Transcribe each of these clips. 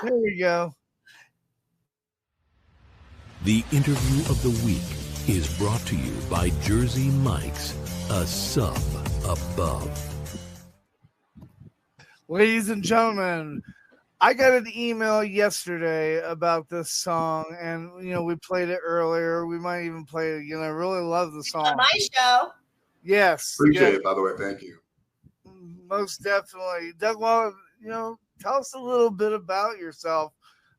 There we go. The interview of the week is brought to you by Jersey Mike's, a sub above. Ladies and gentlemen, I got an email yesterday about this song, and we played it earlier. We might even play it again. I really love the song. On my show. Yes. Appreciate it, by the way. Thank you. Most definitely. Doug, well, tell us a little bit about yourself.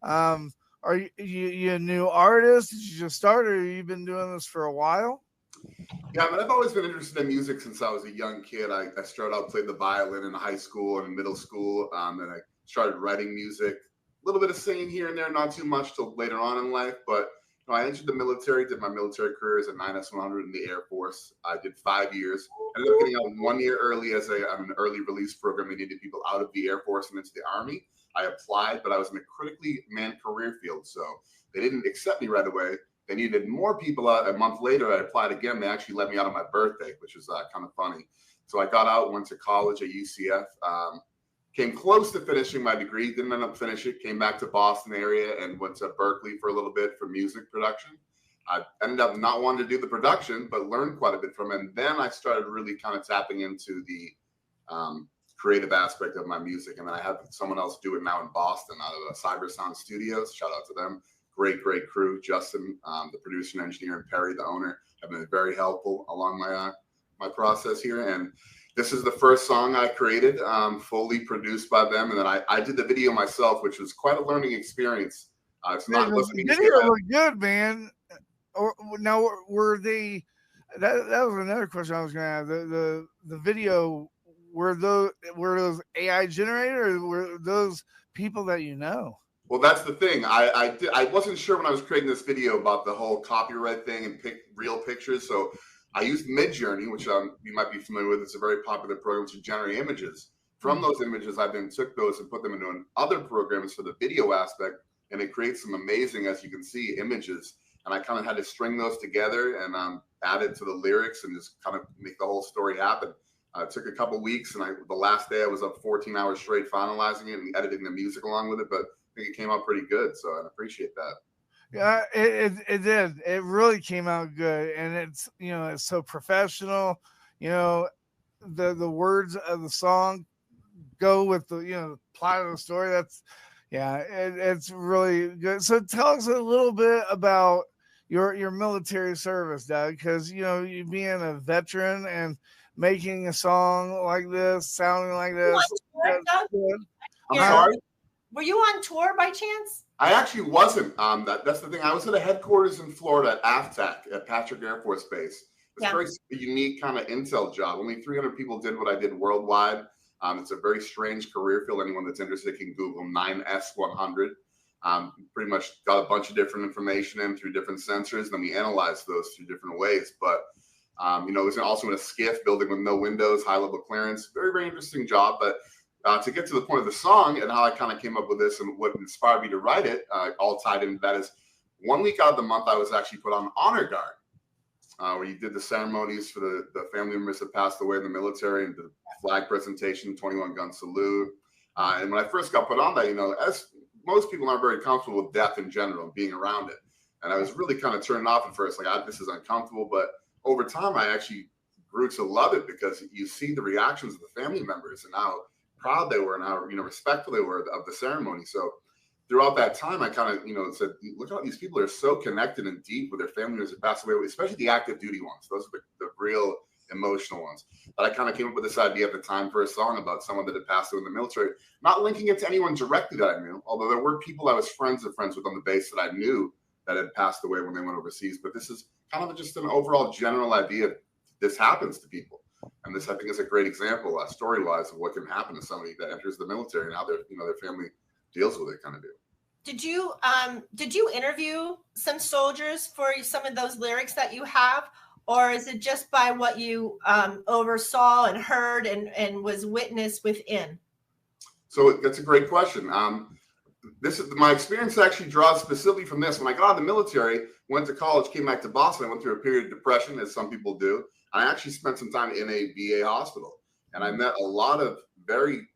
Are you a new artist? Did you just start, or have you been doing this for a while? Yeah, I've always been interested in music since I was a young kid. I started out playing the violin in high school and in middle school. Then I started writing music, a little bit of singing here and there, not too much till later on in life. But I entered the military, did my military career as a 9S100 in the Air Force. I did 5 years. Ended up getting out 1 year early as an early release program. They needed people out of the Air Force and into the Army. I applied, but I was in a critically manned career field, so they didn't accept me right away. They needed more people out. A month later, I applied again. They actually let me out on my birthday, which was kind of funny. So I got out, went to college at UCF, came close to finishing my degree, didn't end up finishing, came back to Boston area and went to Berkeley for a little bit for music production. I ended up not wanting to do the production, but learned quite a bit from it. And then I started really kind of tapping into the creative aspect of my music. And then I have someone else do it now in Boston out of Cyber Sound Studios. Shout out to them. Great crew. Justin, the producer and engineer, and Perry, the owner, have been very helpful along my process here. And this is the first song I created, fully produced by them. And then I did the video myself, which was quite a learning experience. The video looked good, man. Now, were they? That was another question I was going to ask. The video, were those AI generated, or were those people that you know? Well, that's the thing. I wasn't sure when I was creating this video about the whole copyright thing and pick real pictures. So I used Midjourney, which you might be familiar with. It's a very popular program to generate images. From those images, I then took those and put them into other programs for the video aspect, and it creates some amazing, as you can see, images. And I kind of had to string those together and add it to the lyrics and just kind of make the whole story happen. It took a couple weeks, and the last day I was up 14 hours straight finalizing it and editing the music along with it. But I think it came out pretty good, so I appreciate that. Yeah, it did. It really came out good, and it's it's so professional. The words of the song go with the plot of the story. It's really good. So tell us a little bit about your military service, Doug, because you being a veteran and making a song like this, sounding like this. I'm sorry? Were you on tour by chance? I actually wasn't. That's the thing. I was at a headquarters in Florida at AFTAC at Patrick Air Force Base. It's a very unique kind of intel job. Only 300 people did what I did worldwide. It's a very strange career field. Anyone that's interested can Google 9S100. Pretty much got a bunch of different information in through different sensors. Then we analyzed those through different ways. But, it was also in a SCIF building with no windows, high level clearance. Very, very interesting job. But to get to the point of the song and how I kind of came up with this and what inspired me to write it, all tied into that is 1 week out of the month, I was actually put on honor guard, where you did the ceremonies for the family members that passed away in the military and the flag presentation, 21 gun salute. And when I first got put on that, as most people aren't very comfortable with death in general and being around it. And I was really kind of turned off at first, like, this is uncomfortable. But over time, I actually grew to love it because you see the reactions of the family members and how proud they were and how respectful they were of the ceremony. So throughout that time, I kind of said, look at these people are so connected and deep with their family members that passed away, especially the active duty ones. Those are the real emotional ones. But I kind of came up with this idea at the time for a song about someone that had passed away in the military, not linking it to anyone directly that I knew, although there were people I was friends with on the base that I knew that had passed away when they went overseas. But this is kind of just an overall general idea. This happens to people. And this, I think, is a great example, story-wise, of what can happen to somebody that enters the military and how their family deals with it, kind of deal. Did you interview some soldiers for some of those lyrics that you have, or is it just by what you oversaw and heard and was witness within? So that's a great question. This is my experience actually draws specifically from this. When I got out of the military, went to college, came back to Boston, I went through a period of depression, as some people do. I actually spent some time in a VA hospital, and I met a lot of very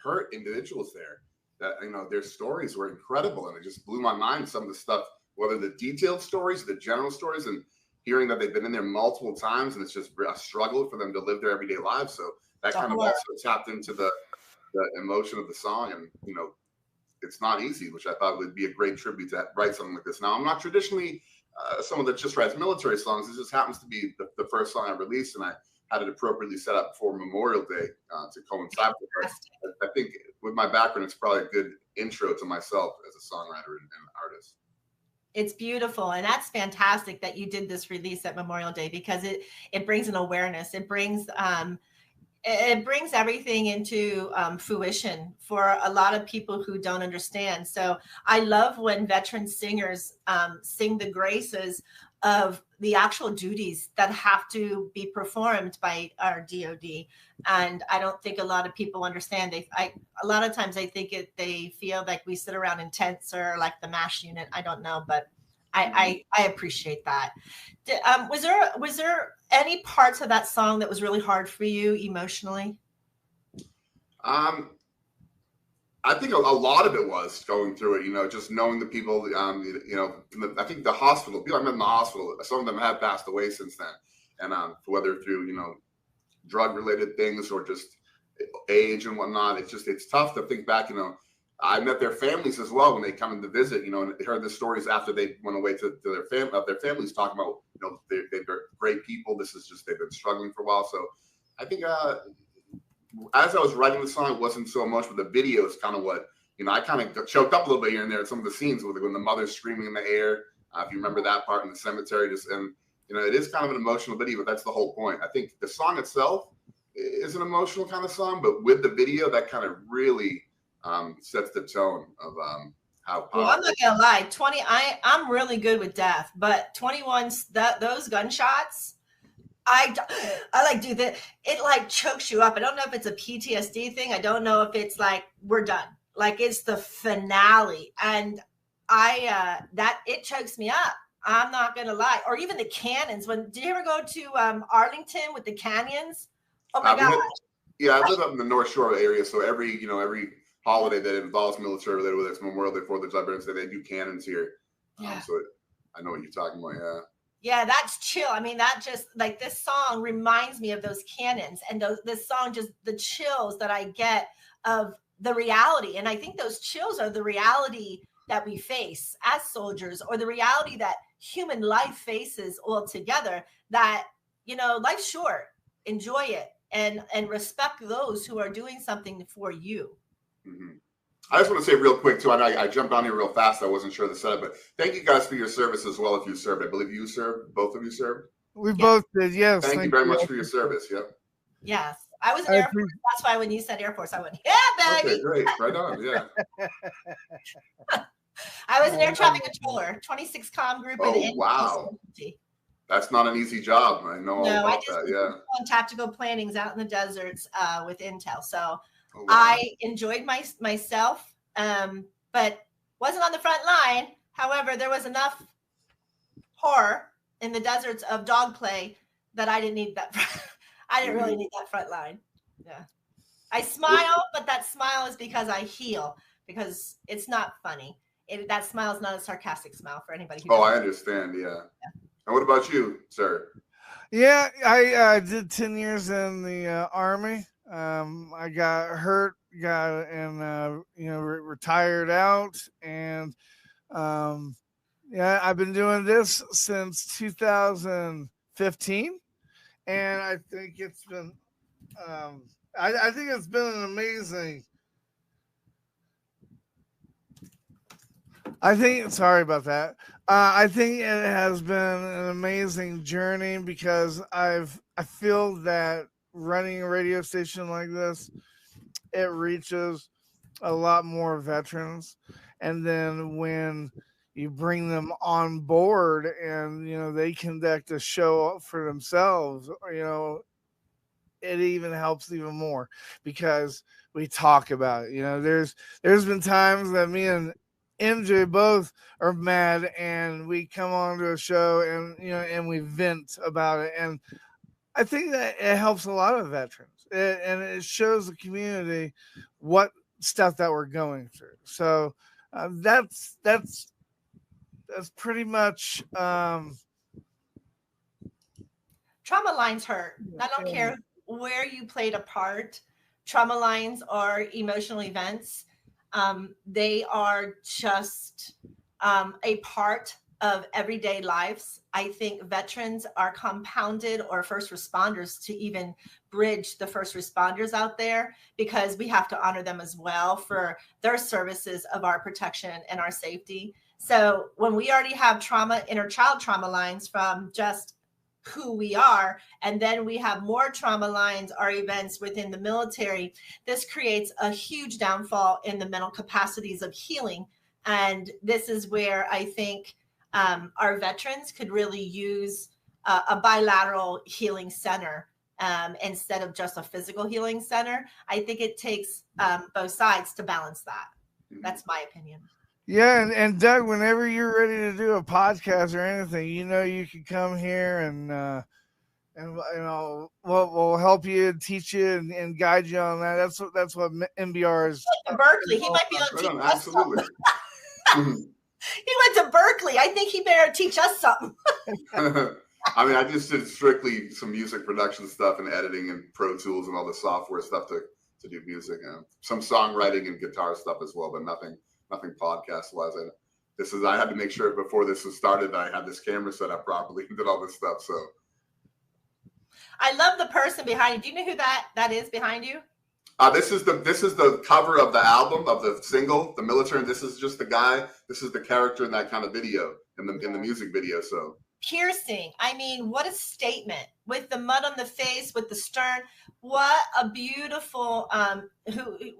hurt individuals there. that, you know, their stories were incredible, and it just blew my mind. Some of the stuff, whether the detailed stories, the general stories, and hearing that they've been in there multiple times, and it's just a struggle for them to live their everyday lives. So that kind of also tapped into the emotion of the song, and you know, it's not easy, which I thought would be a great tribute to write something like this. Now, I'm not traditionally someone that just writes military songs. This just happens to be the first song I released, and I had it appropriately set up for Memorial Day to coincide with it. I think with my background, it's probably a good intro to myself as a songwriter and artist. It's beautiful, and that's fantastic that you did this release at Memorial Day, because it brings an awareness. It brings everything into fruition for a lot of people who don't understand. So I love when veteran singers sing the graces of the actual duties that have to be performed by our DoD. And I don't think a lot of people understand. A lot of times they feel like we sit around in tents or like the MASH unit. I don't know, but I appreciate that. Was there any parts of that song that was really hard for you emotionally? I think a lot of it was going through it, you know, just knowing the people, you know, I think the hospital, people I met in the hospital, some of them have passed away since then. And whether through, you know, drug related things or just age and whatnot, it's tough to think back, you know. I met their families as well when they come in to visit, you know, and heard the stories after they went away to their families talking about, you know, they're great people. This is just, they've been struggling for a while. So I think as I was writing the song, it wasn't so much, but the video is kind of what, you know, I kind of choked up a little bit here and there at some of the scenes when the mother's screaming in the air. If you remember that part in the cemetery, and, you know, it is kind of an emotional video, but that's the whole point. I think the song itself is an emotional kind of song, but with the video, that kind of really sets the tone of how powerful. Well, I'm not gonna lie, I'm really good with death, but 21, those gunshots, I like do that. It like chokes you up. I don't know if it's a PTSD thing. I don't know if it's like we're done. Like it's the finale, and it chokes me up. I'm not gonna lie. Or even the cannons. Did you ever go to Arlington with the canyons? Oh my God. I live up in the North Shore area, so every holiday that involves military related, whether it's Memorial Day, 4th of July, they do cannons here. Yeah. So I know what you're talking about. Yeah. Yeah, that's chill. I mean, that just like this song reminds me of those cannons, and this song, just the chills that I get of the reality. And I think those chills are the reality that we face as soldiers, or the reality that human life faces altogether, that, you know, life's short, enjoy it, and respect those who are doing something for you. Mm-hmm. I just want to say real quick too, I know I jumped on here real fast. I wasn't sure of the setup, but thank you guys for your service as well. If you served, I believe you served. Both of you served. We both did. Yes. Thank you very much for your service. Yep. Yes, I was in Air Force. That's why when you said Air Force, I went, yeah, baby. Okay, great. Right on. Yeah. I was an air traffic controller, 26 comm group. Oh, wow. That's not an easy job. I know all about that. Yeah. On tactical plannings out in the deserts with Intel. So I enjoyed myself, but wasn't on the front line. However, there was enough horror in the deserts of dog play that I didn't need that. I didn't really need that front line. Yeah. I smile, but that smile is because I heal, because it's not funny. That smile is not a sarcastic smile for anybody. I understand. Yeah. And what about you, sir? Yeah, I did 10 years in the Army. I got hurt, retired out, and I've been doing this since 2015, and I think it's been I think it's been an amazing. Sorry about that. I think it has been an amazing journey, because I feel that running a radio station like this, it reaches a lot more veterans. And then when you bring them on board and, you know, they conduct a show for themselves, you know, it even helps even more, because we talk about it. You know, there's been times that me and MJ both are mad, and we come on to a show and, you know, and we vent about it. And I think that it helps a lot of veterans, and it shows the community what stuff that we're going through. So that's pretty much. Trauma lines hurt. I don't care where you played a part. Trauma lines are emotional events. They are just a part of everyday lives. I think veterans are compounded, or first responders, to even bridge the first responders out there, because we have to honor them as well for their services of our protection and our safety. So when we already have trauma, inner child trauma lines from just who we are, and then we have more trauma lines or events within the military, this creates a huge downfall in the mental capacities of healing. And this is where I think our veterans could really use a bilateral healing center instead of just a physical healing center. I think it takes both sides to balance that. That's my opinion. Yeah, and Doug, whenever you're ready to do a podcast or anything, you can come here and we'll help you and teach you and guide you on that. That's what MBR is. Like Berkeley, he might be able to teach us absolutely. He went to Berkeley. I think he better teach us something. I mean, I just did strictly some music production stuff and editing and Pro Tools and all the software stuff to do music, and some songwriting and guitar stuff as well, but nothing podcast wise. I had to make sure before this was started that I had this camera set up properly and did all this stuff. So I love the person behind you. Do you know who that is behind you? This is the cover of the album, of the single, The Military. And this is just the guy. This is the character in that kind of video, in the music video. So piercing. I mean, what a statement, with the mud on the face, with the stern. What a beautiful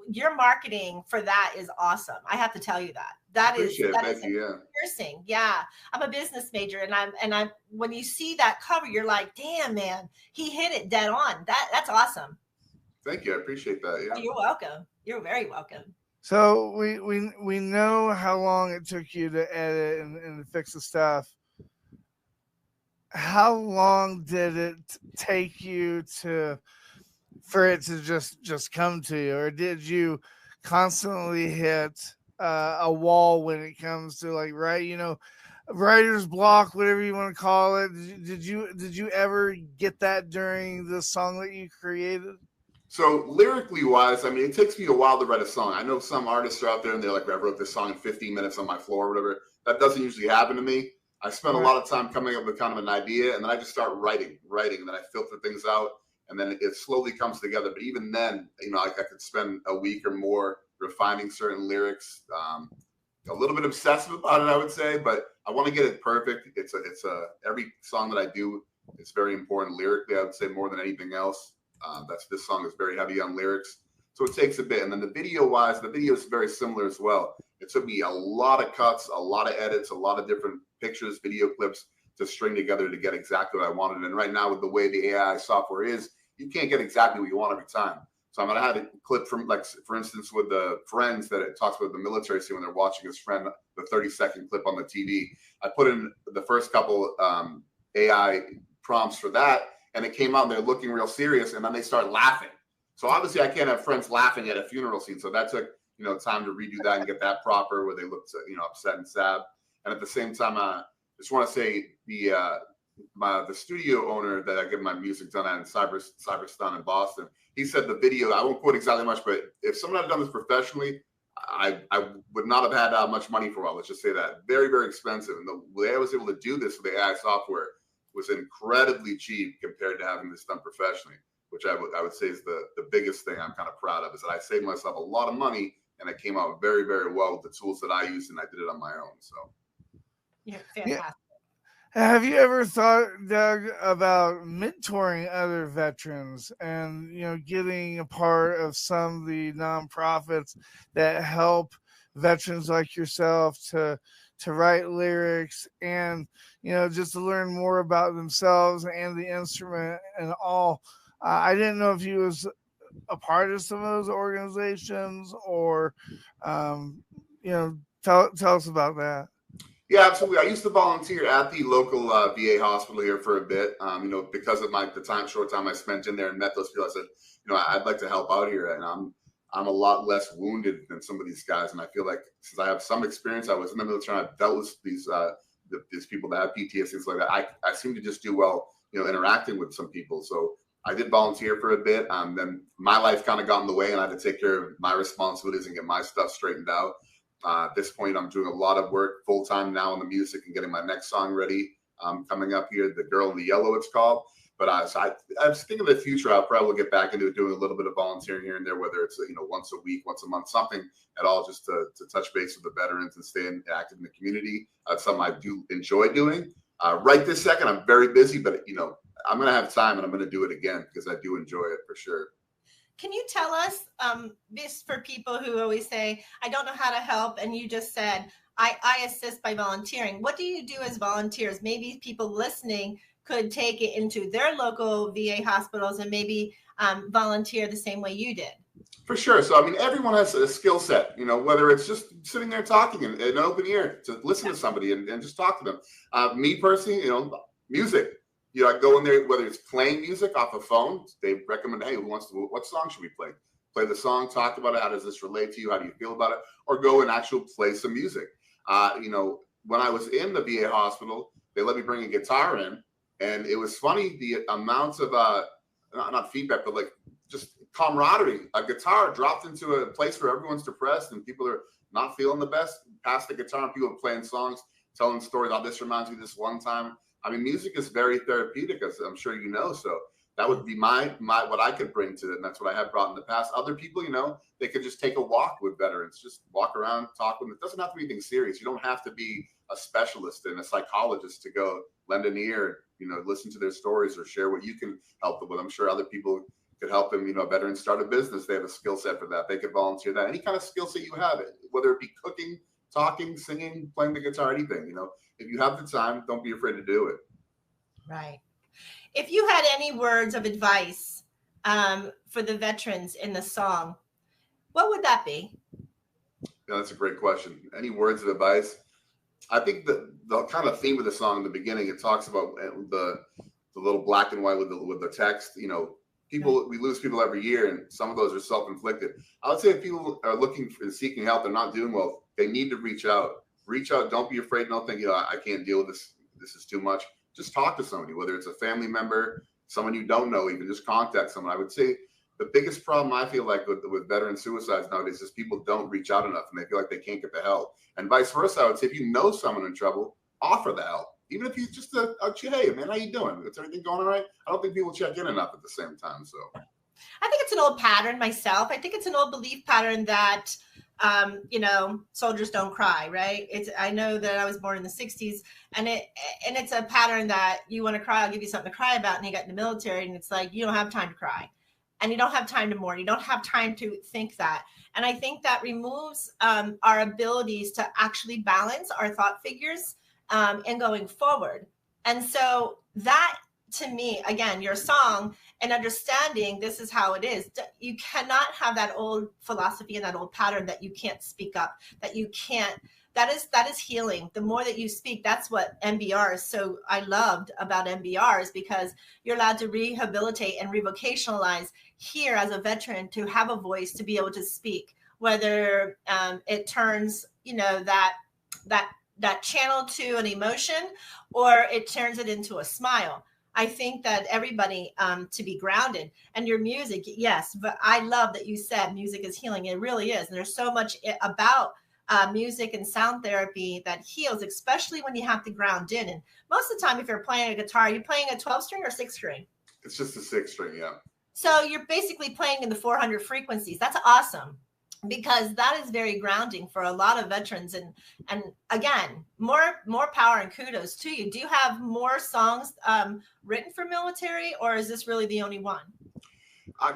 your marketing for that is awesome. I have to tell you that. That is piercing. Yeah. I'm a business major, and I'm when you see that cover, you're like, damn, man, he hit it dead on. That's awesome. Thank you. I appreciate that. Yeah. Oh, you're welcome. You're very welcome. So we know how long it took you to edit and fix the stuff. How long did it take you for it to just come to you, or did you constantly hit a wall when it comes to writer's block, whatever you want to call it? Did you ever get that during the song that you created? So lyrically wise, I mean, it takes me a while to write a song. I know some artists are out there and they're like, I wrote this song in 15 minutes on my floor or whatever. That doesn't usually happen to me. I spend a lot of time coming up with kind of an idea, and then I just start writing, and then I filter things out, and then it slowly comes together. But even then, I could spend a week or more refining certain lyrics. A little bit obsessive about it, I would say, but I want to get it perfect. It's every song that I do, it's very important lyrically, I would say, more than anything else. This song is very heavy on lyrics, so it takes a bit. And then the video is very similar as well. It took me a lot of cuts, a lot of edits, a lot of different pictures, video clips to string together to get exactly what I wanted. And right now, with the way the AI software is, you can't get exactly what you want every time. So I'm going to have a clip from, for instance, with the Friends, that it talks about the military scene when they're watching his friend, the 30-second clip on the TV. I put in the first couple AI prompts for that, and it came out and they're looking real serious, and then they start laughing. So obviously I can't have friends laughing at a funeral scene. So that took, time to redo that and get that proper, where they looked, upset and sad. And at the same time, I just want to say the studio owner that I get my music done at in Cyberston in Boston, he said the video, I won't quote exactly much, but if someone had done this professionally, I would not have had much money for a while. Let's just say that. Very, very expensive. And the way I was able to do this with the AI software was incredibly cheap compared to having this done professionally, which I would say is the biggest thing I'm kind of proud of, is that I saved myself a lot of money, and it came out very, very well with the tools that I used, and I did it on my own. So yeah, fantastic. Yeah. Have you ever thought, Doug, about mentoring other veterans and, getting a part of some of the nonprofits that help veterans like yourself to write lyrics and, just to learn more about themselves and the instrument and all? I didn't know if you was a part of some of those organizations, or, tell us about that. Yeah, absolutely. I used to volunteer at the local VA hospital here for a bit, because of the short time I spent in there and met those people. I said, I'd like to help out here. And I'm a lot less wounded than some of these guys. And I feel like since I have some experience, I was in the military, I've dealt with these people that have PTSD, things like that. I seem to just do well, interacting with some people. So I did volunteer for a bit. Then my life kind of got in the way and I had to take care of my responsibilities and get my stuff straightened out. At this point, I'm doing a lot of work full time now on the music and getting my next song ready. Coming up here, The Girl in the Yellow, it's called. But I was thinking of the future. I'll probably get back into doing a little bit of volunteering here and there, whether it's once a week, once a month, something at all, just to touch base with the veterans and stay active in the community. That's something I do enjoy doing. Right this second, I'm very busy, but I'm gonna have time and I'm gonna do it again because I do enjoy it for sure. Can you tell us this for people who always say, I don't know how to help, and you just said, I assist by volunteering. What do you do as volunteers? Maybe people listening could take it into their local VA hospitals and maybe volunteer the same way you did. For sure. So, I mean, everyone has a skill set, whether it's just sitting there talking in an open ear to listen to somebody and just talk to them. Me personally, music. I go in there, whether it's playing music off a phone, they recommend, hey, what song should we play? Play the song, talk about it. How does this relate to you? How do you feel about it? Or go and actually play some music. When I was in the VA hospital, they let me bring a guitar in. And it was funny, the amount of, not feedback, but like just camaraderie. A guitar dropped into a place where everyone's depressed and people are not feeling the best. Pass the guitar and people are playing songs, telling stories. Oh, this reminds me of this one time. I mean, music is very therapeutic, as I'm sure you know. So that would be my what I could bring to it. And that's what I have brought in the past. Other people, they could just take a walk with veterans, just walk around, talk with them. It doesn't have to be anything serious. You don't have to be a specialist and a psychologist to go lend an ear, listen to their stories or share what you can help them with. I'm sure other people could help them, veterans start a business. They have a skill set for that. They could volunteer that. Any kind of skill set you have, whether it be cooking, talking, singing, playing the guitar, anything, if you have the time, don't be afraid to do it. Right. If you had any words of advice for the veterans in the song, what would that be? Yeah, that's a great question. Any words of advice? I think the kind of theme of the song in the beginning, it talks about the little black and white with the text. People, we lose people every year, and some of those are self-inflicted. I would say if people are looking for seeking help, they're not doing well, they need to reach out. Reach out. Don't be afraid. Don't think, I can't deal with this. This is too much. Just talk to somebody, whether it's a family member, someone you don't know, even just contact someone. I would say the biggest problem I feel like with veteran suicides nowadays is people don't reach out enough and they feel like they can't get the help. And vice versa, I would say if you know someone in trouble, offer the help. Even if you just, hey, man, how you doing? Is everything going all right? I don't think people check in enough at the same time. So I think it's an old pattern myself. I think it's an old belief pattern that, soldiers don't cry, right? I know that I was born in the 60s and it's a pattern that you want to cry, I'll give you something to cry about. And you got in the military and it's like, you don't have time to cry and you don't have time to mourn. You don't have time to think that. And I think that removes our abilities to actually balance our thought figures and going forward. And so that, to me, again, your song and understanding this is how it is. You cannot have that old philosophy and that old pattern that you can't speak up, that you can't. That is healing. The more that you speak, that's what MBR is. So I loved about MBR is because you're allowed to rehabilitate and revocationalize here as a veteran to have a voice to be able to speak, whether it turns, that channel to an emotion or it turns it into a smile. I think that everybody to be grounded and your music. Yes. But I love that you said music is healing. It really is. And there's so much about music and sound therapy that heals, especially when you have to ground in. And most of the time, if you're playing a guitar, you're playing a 12 string or 6 string. It's just a 6 string. Yeah. So you're basically playing in the 400 frequencies. That's awesome. Because that is very grounding for a lot of veterans. And again, more power and kudos to you. Do you have more songs written for military, or is this really the only one?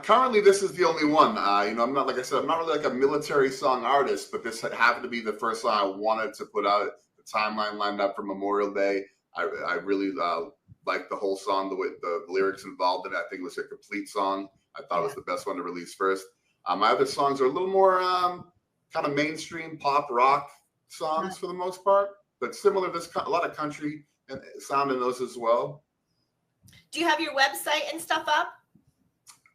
Currently, this is the only one. I'm not, like I said, I'm not really like a military song artist, but this happened to be the first song I wanted to put out. The timeline lined up for Memorial Day. I really liked the whole song, the way the lyrics involved in it. I think it was a complete song. I thought it was the best one to release first. My other songs are a little more kind of mainstream pop rock songs for the most part, but similar. There's a lot of country and sound in those as well. Do you have your website and stuff up?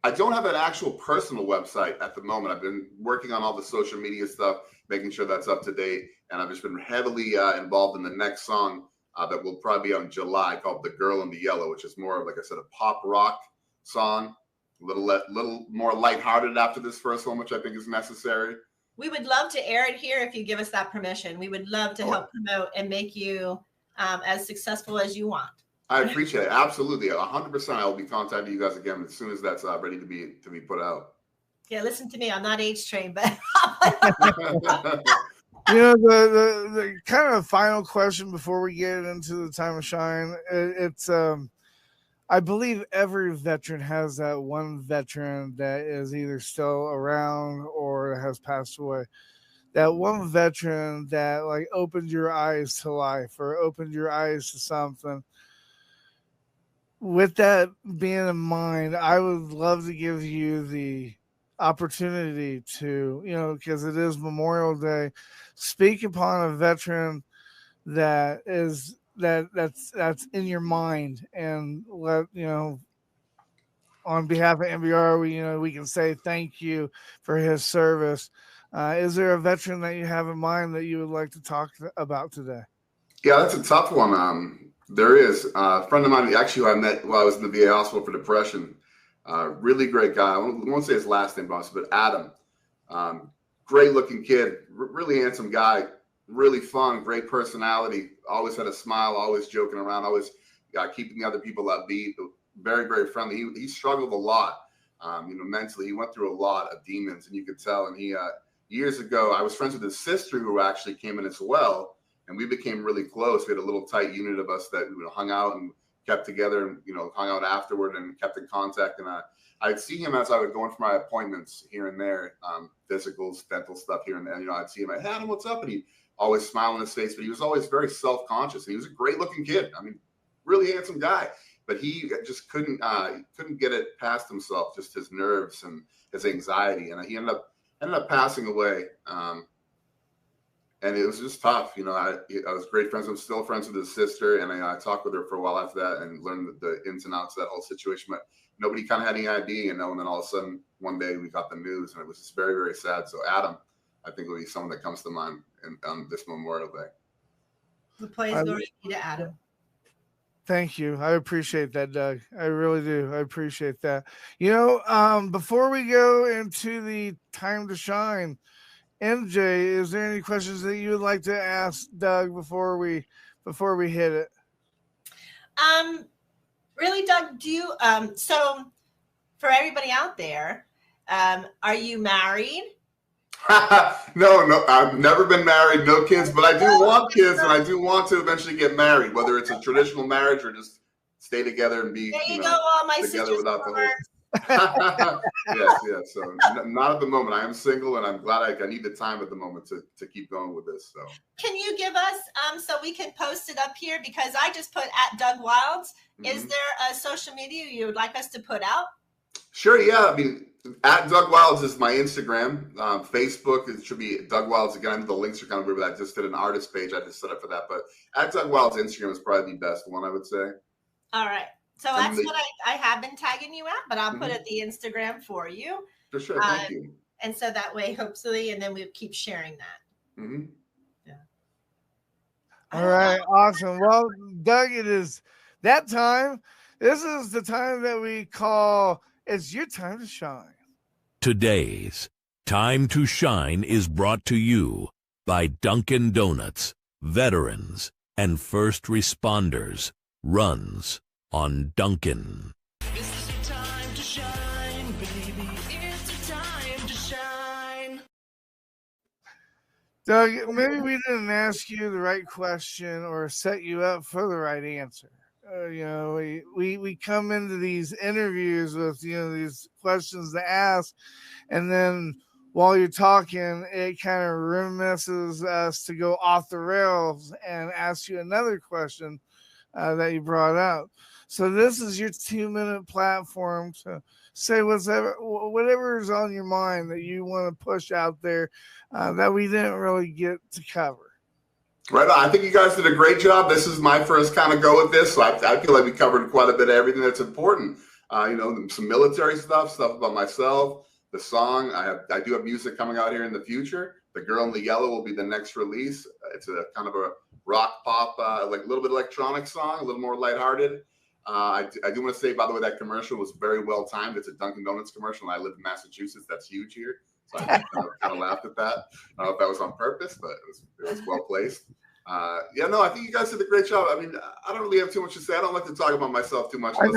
I don't have an actual personal website at the moment. I've been working on all the social media stuff, making sure that's up to date. And I've just been heavily involved in the next song that will probably be out in July, called The Girl in the Yellow, which is more of, like I said, a pop rock song, a little more lighthearted after this first one, which I think is necessary. We would love to air it here if you give us that permission. We would love to help promote and make you as successful as you want. I appreciate it. Absolutely. 100%. I will be contacting you guys again as soon as that's ready to be put out. Yeah, listen to me. I'm not age trained, but the kind of final question before we get into the time of shine, it's I believe every veteran has that one veteran that is either still around or has passed away. That one veteran that like opened your eyes to life or opened your eyes to something. With that being in mind, I would love to give you the opportunity to, because it is Memorial Day, speak upon a veteran that's in your mind, and let on behalf of MBR, we can say thank you for his service. Is there a veteran that you have in mind that you would like to talk about today? Yeah, that's a tough one. There is a friend of mine, actually, who I met while I was in the VA hospital for depression. Really great guy. I won't say his last name, boss, but Adam. Great looking kid, really handsome guy, really fun, great personality. Always had a smile, always joking around, always keeping the other people upbeat. Very, very friendly. He struggled a lot, mentally. He went through a lot of demons, and you could tell. And he years ago, I was friends with his sister, who actually came in as well. And we became really close. We had a little tight unit of us that hung out and kept together, and hung out afterward and kept in contact. And I'd see him as I would go in for my appointments here and there, physicals, dental stuff here and there. I'd see him, hey, Adam, what's up? And he'd always smile on his face, but he was always very self-conscious. And he was a great-looking kid. I mean, really handsome guy. But he just couldn't get it past himself, just his nerves and his anxiety. And he ended up passing away. And it was just tough. I was great friends. I'm still friends with his sister. And I talked with her for a while after that and learned the ins and outs of that whole situation. But nobody kind of had any idea, And then all of a sudden, one day we got the news, and it was just very, very sad. So Adam, I think, will be someone that comes to mind on this Memorial Day. The praise glory be to Adam. Thank you. I appreciate that, Doug. I really do. I appreciate that. Before we go into the time to shine, MJ, is there any questions that you would like to ask Doug before we hit it? Really, Doug, do you so for everybody out there, are you married? No, I've never been married, no kids, but I do want kids, and I do want to eventually get married, whether it's a traditional marriage or just stay together and be together without the whole. Yes. So not at the moment. I am single, and I'm glad I need the time at the moment to keep going with this. So can you give us so we can post it up here, because I just put at Doug Wilds. Is there a social media you would like us to put out? Sure. Yeah. I mean, at Doug Wilds is my Instagram. Facebook, it should be Doug Wilds again. I know the links are kind of weird, but I just did an artist page. I just set up for that. But at Doug Wilds Instagram is probably the best one, I would say. All right. So that's what I have been tagging you at, but I'll put it the Instagram for you. For sure. Thank you. And so that way, hopefully, and then we'll keep sharing that. Mm-hmm. Yeah. All right. Awesome. Well, Doug, it is that time. This is the time that we call It's Your Time to Shine. Today's Time to Shine is brought to you by Dunkin' Donuts, veterans, and first responders. Runs on Dunkin'. This is your time to shine, baby. It's your time to shine. Doug, maybe we didn't ask you the right question or set you up for the right answer. We come into these interviews with these questions to ask, and then while you're talking, it kind of reminisces us to go off the rails and ask you another question that you brought up. So this is your 2-minute platform to say whatever is on your mind that you want to push out there that we didn't really get to cover. Right on. I think you guys did a great job. This is my first kind of go at this, so I feel like we covered quite a bit of everything that's important. some military stuff about myself. The song I do have music coming out here in the future. The Girl in the Yellow will be the next release. It's a kind of a rock pop, like a little bit electronic song, a little more lighthearted. I do want to say, by the way, that commercial was very well timed. It's a Dunkin' Donuts commercial, and I live in Massachusetts. That's huge here. So I kind of laughed at that. I don't know if that was on purpose, but it was well placed. I think you guys did a great job. I mean, I don't really have too much to say. I don't like to talk about myself too much. I know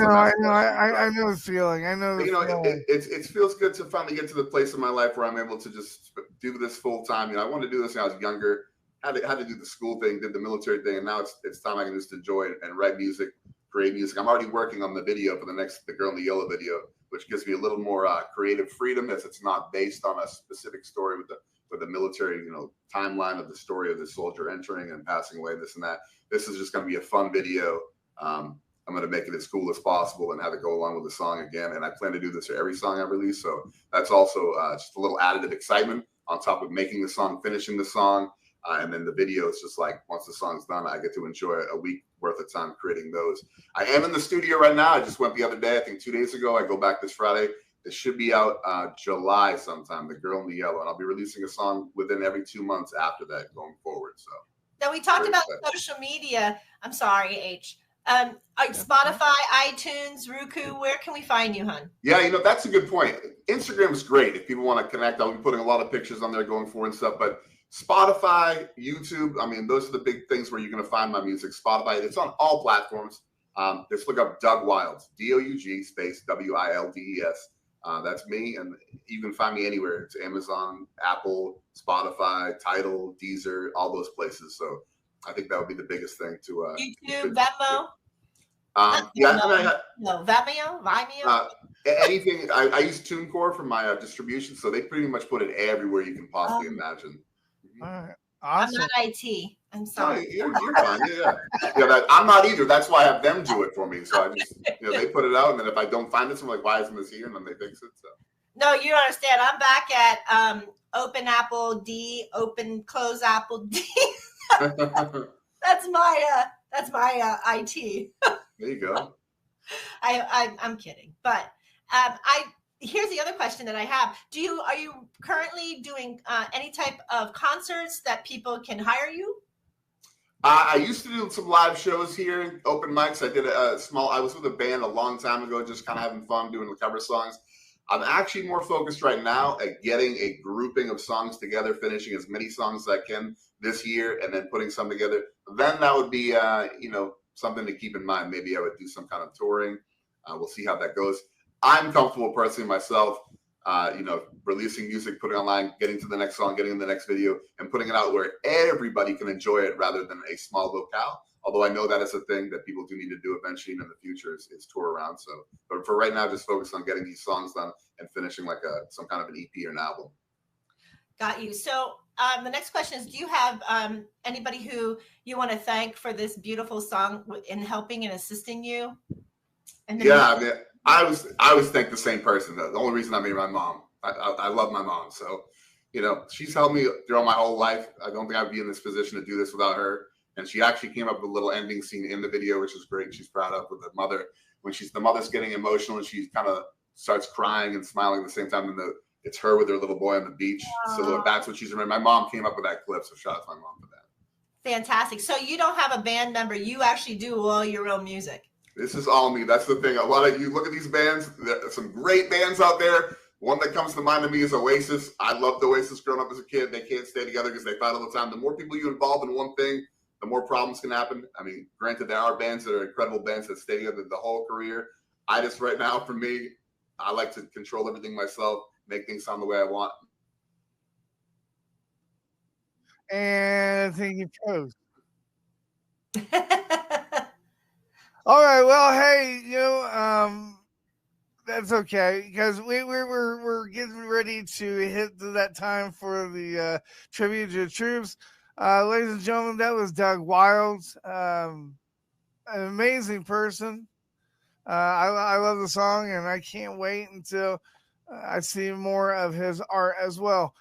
the feeling. It feels good to finally get to the place in my life where I'm able to just do this full time. I wanted to do this when I was younger. Had to do the school thing, did the military thing, and now it's time I can just enjoy it and write music, create music. I'm already working on the video for the Girl in the Yellow video, which gives me a little more creative freedom, as it's not based on a specific story with the military, timeline of the story of the soldier entering and passing away, this and that. This is just going to be a fun video. I'm going to make it as cool as possible and have it go along with the song again. And I plan to do this for every song I release. So that's also just a little additive excitement on top of making the song, finishing the song. And then the video is just like, once the song's done, I get to enjoy a week worth of time creating those. I am in the studio right now. I just went the other day, I think 2 days ago. I go back this Friday. It should be out July sometime, The Girl in the Yellow. And I'll be releasing a song within every 2 months after that going forward. So now we talked about social media. I'm sorry, H. Spotify, iTunes, Roku, where can we find you, hon? Yeah, that's a good point. Instagram is great. If people want to connect, I'll be putting a lot of pictures on there going forward and stuff. But Spotify, YouTube, I mean, those are the big things where you're going to find my music. Spotify, it's on all platforms. Just look up Doug Wilds, DOUG space WILDES. That's me, and you can find me anywhere. It's Amazon, Apple, Spotify, Tidal, Deezer, all those places. So I think that would be the biggest thing to YouTube, Venmo. Vimeo. Anything. I use TuneCore for my distribution, so they pretty much put it everywhere you can possibly imagine. All right. Awesome. I'm not IT. I'm sorry. No, you're fine. Yeah. I'm not either. That's why I have them do it for me. So I just, they put it out, and then if I don't find it, so I'm like, why isn't this here? And then they fix it. So. No, you don't understand. I'm back at Open Apple D, Open Close Apple D. That's my IT. There you go. I'm kidding, but here's the other question that I have. Are you currently doing any type of concerts that people can hire you? I used to do some live shows here, open mics. I did I was with a band a long time ago, just kind of having fun doing the cover songs. I'm actually more focused right now at getting a grouping of songs together, finishing as many songs as I can this year, and then putting some together. Then that would be, something to keep in mind. Maybe I would do some kind of touring. We'll see how that goes. I'm comfortable personally myself, releasing music, putting it online, getting to the next song, getting in the next video, and putting it out where everybody can enjoy it rather than a small locale. Although I know that is a thing that people do need to do eventually in the future is tour around. So, but for right now, just focus on getting these songs done and finishing like some kind of an EP or an album. Got you. So the next question is, do you have anybody who you want to thank for this beautiful song in helping and assisting you? I always thank the same person. The only reason I mean my mom. I love my mom. So, she's helped me throughout my whole life. I don't think I'd be in this position to do this without her. And she actually came up with a little ending scene in the video, which is great. She's proud of with the mother. When the mother's getting emotional and she kind of starts crying and smiling at the same time. And it's her with her little boy on the beach. So that's what she's remembering. My mom came up with that clip. So shout out to my mom for that. Fantastic. So you don't have a band member. You actually do all your own music. This is all me. That's the thing. A lot of you look at these bands. There's some great bands out there. One that comes to mind to me is Oasis. I loved Oasis growing up as a kid. They can't stay together because they fight all the time. The more people you involve in one thing, the more problems can happen. I mean, granted, there are bands that are incredible bands that stay together the whole career. Right now, for me, I like to control everything myself, make things sound the way I want. And I think you chose. All right. Well, hey, that's okay because we're getting ready to hit that time for the tribute to the troops. Ladies and gentlemen, that was Doug Wilds, an amazing person. I love the song, and I can't wait until I see more of his art as well.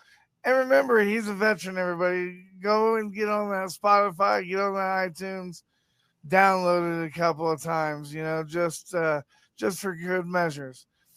And remember, he's a veteran, everybody. Go and get on that Spotify, get on that iTunes, download it a couple of times, just just for good measures.